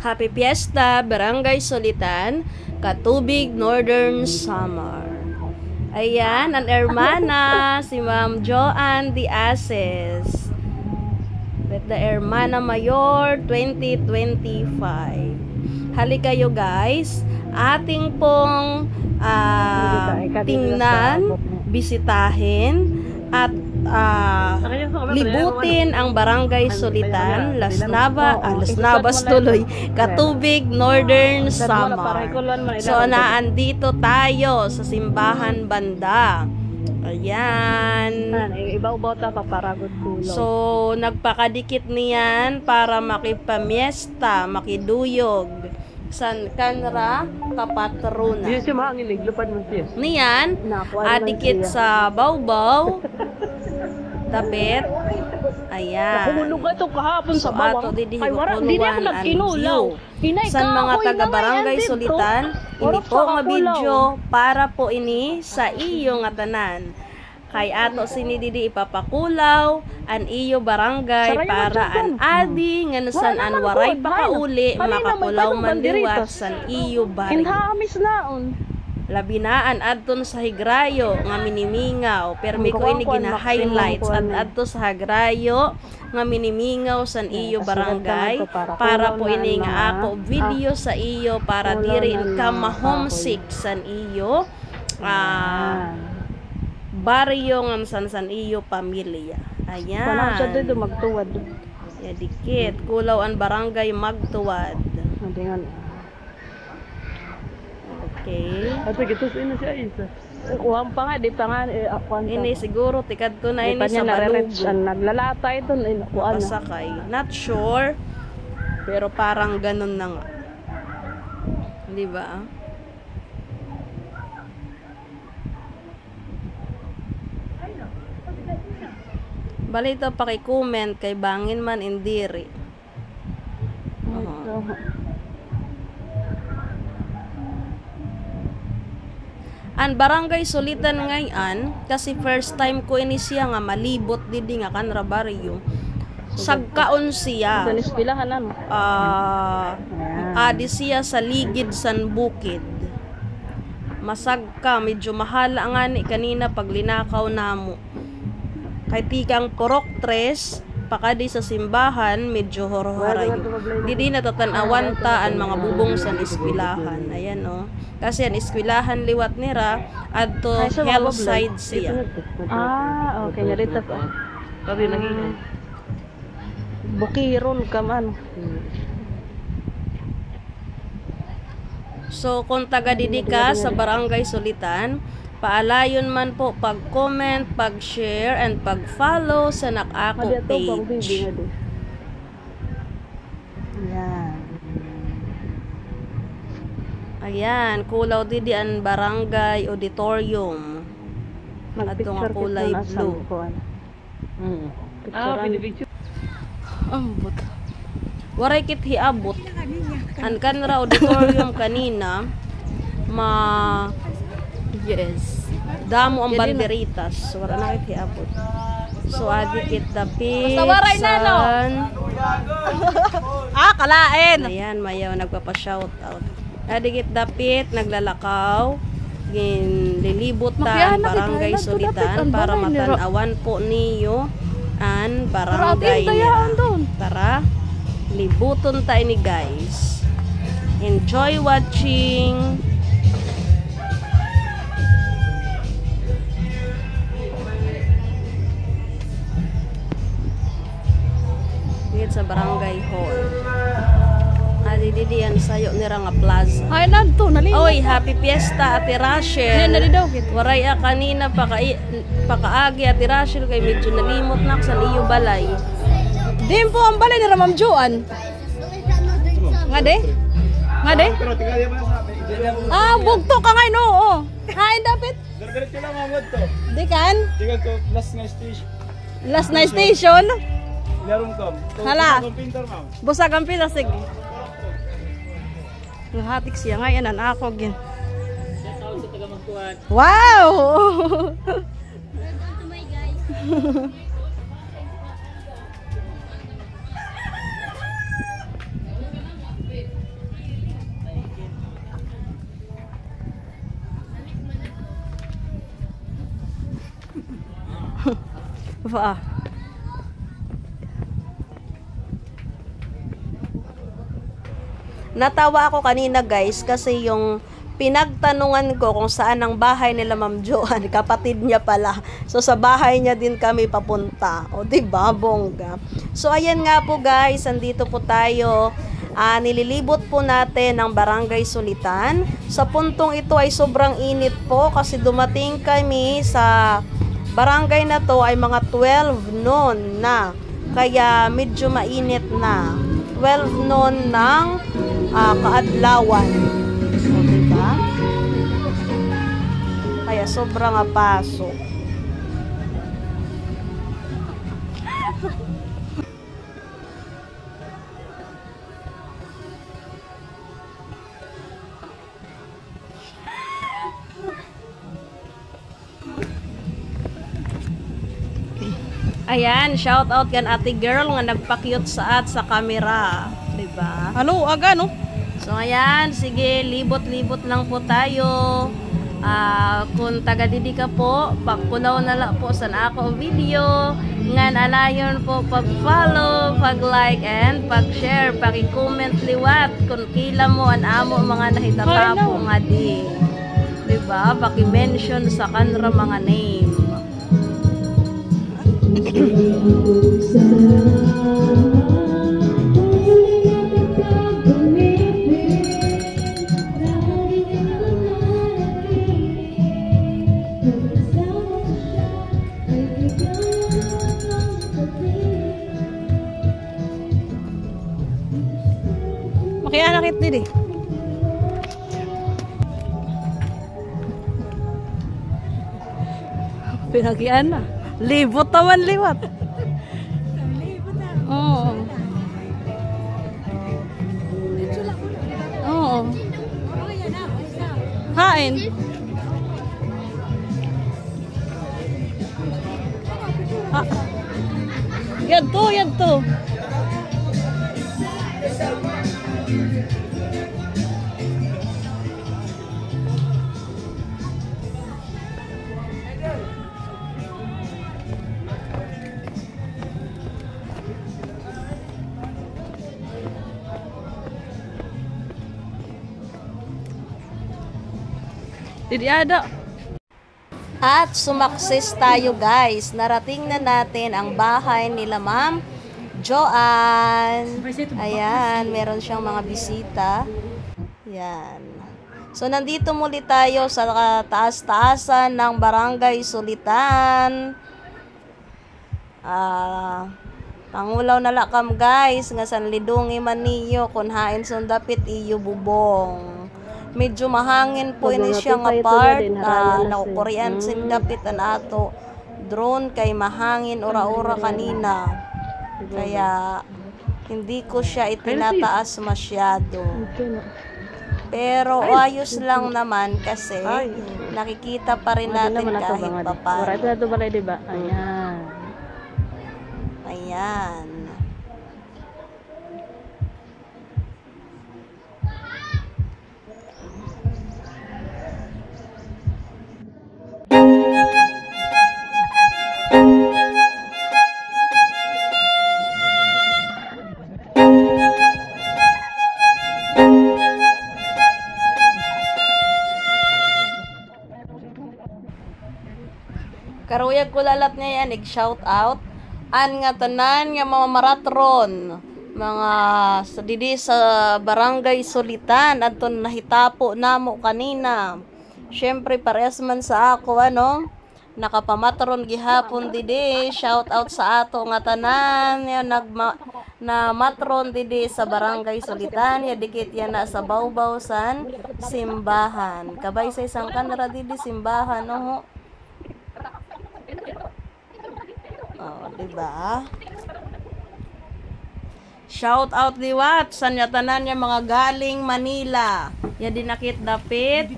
Happy Fiesta, Barangay Solitan, Katubig, Northern Samar. Ayan, ang hermana, si Ma'am Joanne Diases. With the Hermana Mayor 2025. Halika kayo guys, ating pong tingnan, bisitahin, at libutin ang Barangay Solitan, Las Navas tuloy, Katubig, Northern Samar. So, naandito tayo sa simbahan banda. Ayan. So, nagpakadikit niyan para makipamiesta, makiduyog. San kanra kapatruna. Niyan, adikit sa bawbaw. Tapit. Ayan. So, ato didihiwakunuan ang view. San mga taga-barangay Solitan, ini po nga video para po ini sa iyo nga tanan. Kay ato sinididi ipapakulaw an iyo barangay para an adi nga nasan an waray pakauli makakulaw man diwat san iyo bari. Labinaan adton sa Higrayo nga minimingaw, permi ko ini gina-highlights at adto sa Higrayo nga minimingaw san iyo barangay para po ini nga ako video sa iyo para diri ka ma-homesick san iyo baryo ng san iyo pamilya. Ayan. Ya dikit. Kulaw ang barangay magtuwad. Okay. Ini siguro tikad ko na ini sa Balugo. Naglalatay ito. Pasakay. Not sure. Pero parang ganun na nga. Di ba? Balita paki-comment kay bangin man indiri. An Barangay Solitan ngayon kasi first time ko ini siya nga malibot didi nga kanra baryo. Sagkaon siya. Adi siya sa ligid san bukid. Masagka medyo mahala nga ni kanina pag linakaw namo. Kay tikang porok tres, pakadi sa simbahan, medyo horo-harayo. Didi natatanawan ta ang mga bubong sa eskwelahan. Ayan o. Kasi ang eskwelahan liwat nira, adto hillside siya. Okay. Narita po. Bukiron ka man. So, kung taga-didi ka sa Barangay Solitan, paalayon man po pag-comment, pag-share, and pag-follow sa Nakako page. Ayan, kulaw didi ang barangay auditorium. Ato nga kulay blue. Ambot. Waray kit hiabot. Ang kanra auditorium kanina, yes. Damo ang banderitas. Wala na kit hiabot. So, adikit dapit. Kalain! Ayan, mayaw nagpapa-shoutout. Adikit dapit, naglalakaw. Lilibot ta ang Barangay Solitan para matanawan po niyo ang barangay nila. Tara, libuton tayo ni guys. Enjoy watching. Sa barangay hall. Didi yan sayo nira nga plaza. Ay nanto nali. Oy, happy fiesta Ate Rachel. Waray kanina pakaagi Ate Rachel kay medyo nalimot na sa iyo balay. Dim po ang balay ni Ma'am Joanne. Ngade? Bugto ka ngay no. Hay dapat. Diretso lang mamod to. Di kan? Tingnan ko last na station. Last na station. Larum kom. Hala. Pintar ma'am. Busag ang pila sige. Hatik siya ngayon an ako gin. Wow! Welcome to my guys. Pa. Natawa ako kanina guys kasi yung pinagtanungan ko kung saan ang bahay nila Ma'am Joanne, kapatid niya pala. So sa bahay niya din kami papunta. O diba, bongga. So ayan nga po guys, andito po tayo. Nililibot po natin ang Barangay Sulitan. Sa puntong ito ay sobrang init po kasi dumating kami sa barangay na to ay mga 12 noon na. Kaya medyo mainit na. 12 noon ng kaadlawan. O, diba? Kaya sobrang apasok. Ayan, shout out kan ate girl nga nagpa-cute sa camera, 'di ba? Ano, aga no? So ayan, sige, libot-libot lang po tayo. Kung taga didi ka po, pagkunaw na lang po sa ako video. Ngan alayon po pag-follow, pag-like and pag-share, paki-comment liwat kung kila mo an amo mga nahitatapo nga di. 'Di ba? Paki-mention sa kanra mga name. Makianakit din eh. Pinagian na. Libot naman liwat. Oo. Oo. Hain. Ha. Yan to, yan to. Hindi ada. At sumakses tayo guys. Narating na natin ang bahay nila Ma'am Joanne. Ayan, meron siyang mga bisita. Yan. So nandito muli tayo sa taas-taasan ng Barangay Sulitan. Pangulaw na lakam guys. Nga sanlidungi man niyo kung hain sundapit iyo bubong. Medyo mahangin po ini siya nga part nakukuryan sindapit an ato drone kay mahangin ora-ora kanina kaya hindi ko siya itinataas masyado pero ayos lang naman kasi nakikita pa rin natin kahit papaano. Ayan. Karuyag ko lalat niya yan, shout out. An nga tanan nga mga maratron, mga sa didi sa Barangay Sulitan, adton nahitapo namo kanina. Syempre parehas man sa ako nakapamatron gihapon didi. Shout out sa ato nga tanan nga na matron didi sa Barangay Sulitan, ya dikit yan na sa bawbaw san simbahan. Kabay sa isang kanara didi simbahan diba? Shout out liwat sa tanan niya mga galing Manila. Ya dinakit dapit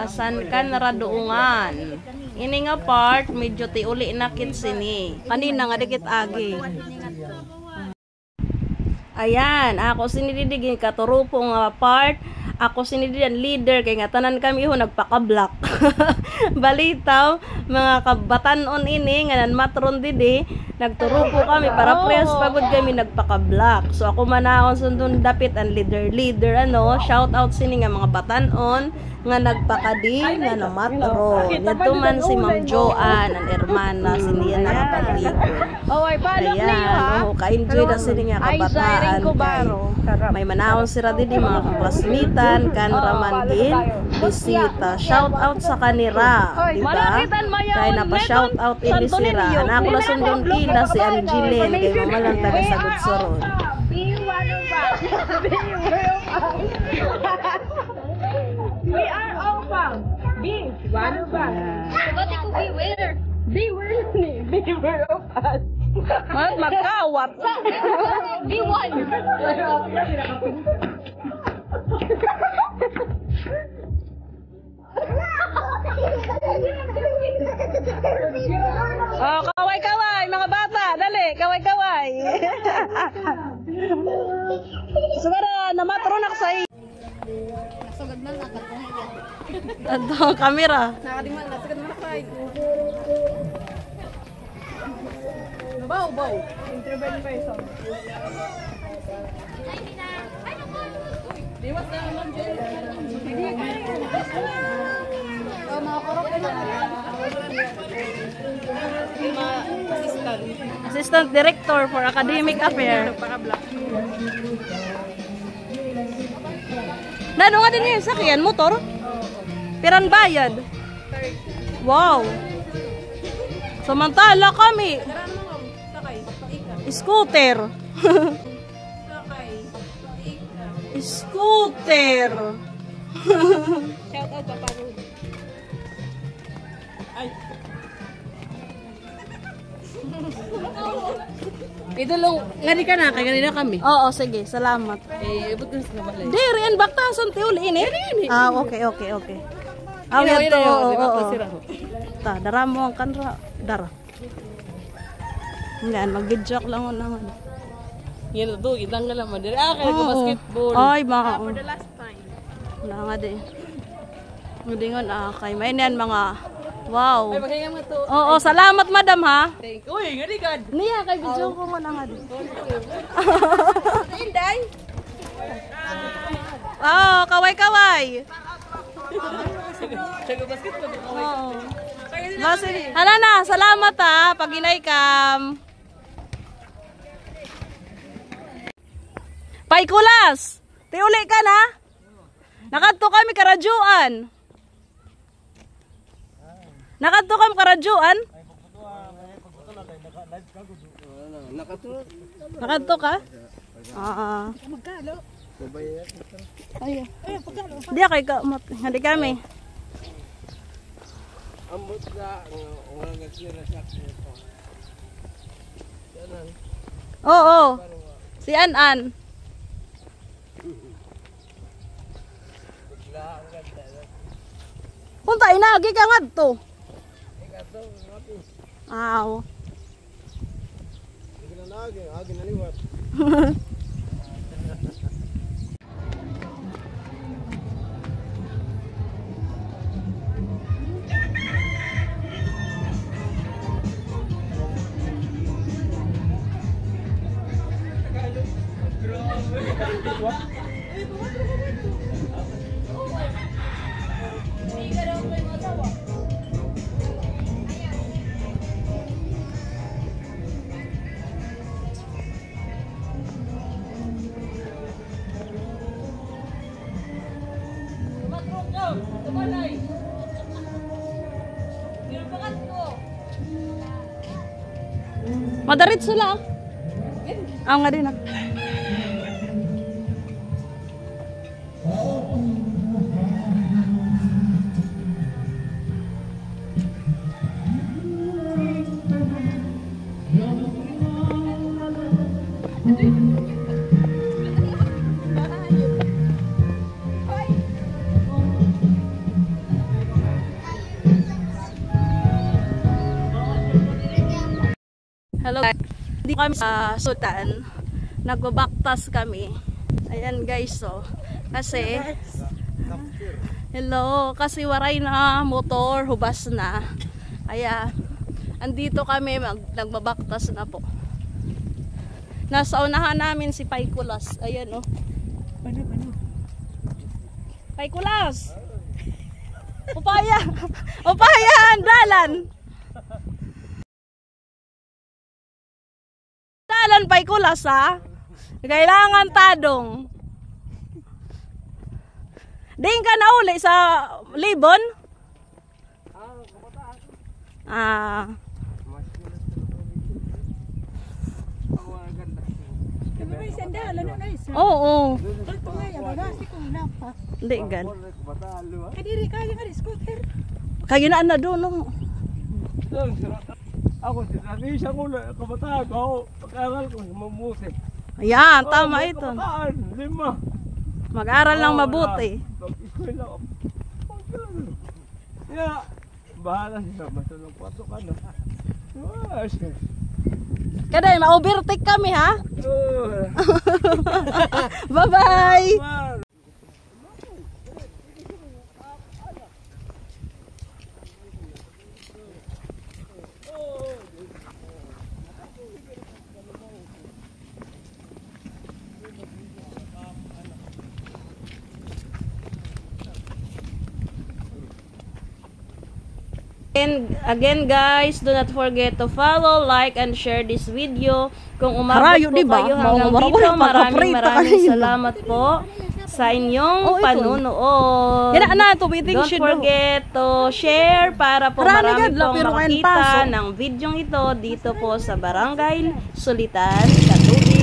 san kan raduungan. Ini nga part medyo tiuli nakit sini. Kanina nga dikit agi. Ayan, ako sinididigin katurupo nga part. Ako sinididan leader kay nga tanan kami ho nagpaka-block. Balitaw mga kabatanon ini nga nan matron didi nagturupo kami para press pagod kami nagpaka-block. So ako manahon sundon dapit ang leader ano, shout out sini nga mga batanon nga nagpakadi nga namatron. Nito man si Ma'am Joanne ang hermana siniya na kapaligon. Ayan, ka-enjoy na sini nga kabataan. May manahon sila didi mga klasmitan kanraman din bisita. Shout out sa kanira, diba? Kaya napa-shout out ini sila. Anak ko na sundon kila si Angeline kay mama lang taga sagot soron. We are all from being one of us. Ba't ko beware? Beware of us. Magkawat. Be one. Oh, kaway-kaway, mga bata. Dali, kaway-kaway. Siguro, namatron ako sa iyo. Nasugad man ako. Ato kamera. Nakadiman, nasugad man ako sa iyo. Baw. Intervene person. Diwas na naman dyan. Mga korok na Assistant Director for Academic Affairs. Nano nga din yung sakyan, motor? Piran bayad? Wow! Samantala kami. Scooter. Scooter. shout out Papa Rudy. Ay. Idulong, ngadi ka na, kaya ganina kami. Oo, sige, salamat. Ibot ko sa balay. Diri, ang baktason ti uli ini. Ah, okay. Awit to. Ta, dara mo ang kanra. Dara. Nga, mag-joke lang naman. Yan to, itang nga lang. Kaya ko basketball. Ay, baka. For the last time. Wala nga din. Ngadingon, kay may niyan mga, wow. Ay, magkaya mo to. Oo, salamat madam ha. Thank you. Uy, ngadi ka. Niya, kay video ko mo na nga din. Inday. Wow, kaway-kaway. Kaya basketball. Oo. Hala na, salamat ha, pag inaykam. Paikulas, tiuli ka na? Nakadto kami karadyoan. Nakadto kami karadyoan? Nakadto ka? Magkalo. Ay, di kay ka, hindi kami. Ambot na orang nagkira sa ko. Oo. Si An-An. Punta inagi ka ngadto. Aw. Agi naliwat. Madarit sila. Nga din ah. Hello. Di kami sa Sultan. Nagbo-back Mabaktas kami. Ayan guys, so. Kasi, hello, kasi waray na motor, hubas na. Kaya, andito kami, nagbabaktas na po. Nasa unahan namin si Paikulas. Ayan, oh. Paikulas! Upaya! Upaya! Dalan! Dalan, Paikulas, ha? Kailangan tadong. Diin ka na uli sa Libon? Ah. Oo. Hindi gan. Kaya na doon, no? Ako, isa ko na kabataan ako. Pag-aral ko, mamuti. Ayan, tama ito. Lima. Mag-aral lang mabuti. Mag-school ako. Yeah. Bahala siya. Basta nagpato ka na. Kada, ma-overtake kami, ha? Bye-bye! And again guys, do not forget to follow, like, and share this video. Kung umabot Harayo, po diba? kayo hanggang dito, maraming salamat po sa inyong panunood. Don't forget to share para po marami pong makakita ng video ito dito po sa Barangay Sulitan, Katubi.